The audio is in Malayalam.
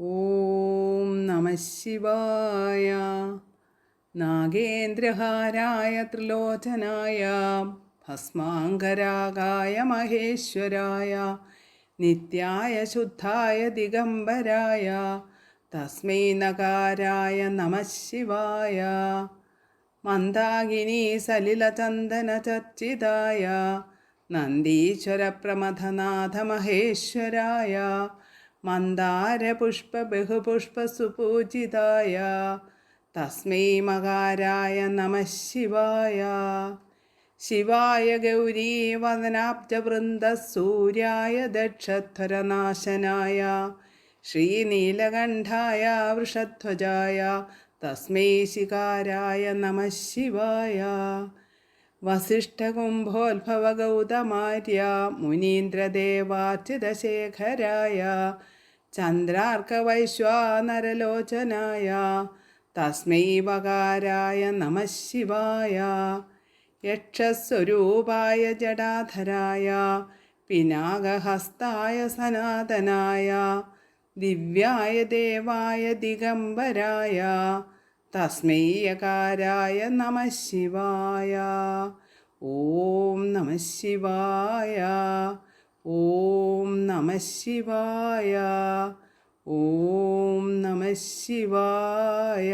ഓം നമഃ ശിവായ. നാഗേന്ദ്രഹാരായ ത്രിലോചനായ ഭസ്മാംഗരാഗായ മഹേശ്വരായ നിത്യായ ശുദ്ധായ ദിഗംബരായ തസ്മൈ നകാരായ നമഃ ശിവായ. മന്ദാകിനി സലിലചന്ദനചർച്ചിതായ നന്ദീശ്വരപ്രമഥനാഥ മഹേശ്വരായ മന്ദാരപുഷ്പബഹുപുഷ്പസുപൂജിതായ തസ്മൈ മകാരായ നമഃ ശിവായ. ശിവായ ഗൗരീവദനാബ്ജവൃന്ദസൂര്യായ ദക്ഷധ്വരനാശനായ ശ്രീനീലകണ്ഠായ വൃഷധ്വജായ തസ്മൈ ശികാരായ നമഃ ശിവായ. വസിഷ്ഠകുംഭോത്ഭവഗൗതമാര്യ മുനീന്ദ്രദേവാർച്ചിതശേഖരായ ചന്ദ്രാർക്കവൈശ്വാനരലോചനായ തസ്മൈ വകാരായ നമഃ ശിവായ. യക്ഷസ്വരൂപായ ജടാധരായ പിനാകഹസ്തായ സനാതനായ ദിവ്യായ ദേവായ ദിഗംബരായ തസ്മൈ യകാരായ നമഃ ശിവായ. ഓം നമഃ ശിവായ. ഓം നമഃ ശിവായ. ഓം നമഃ ശിവായ.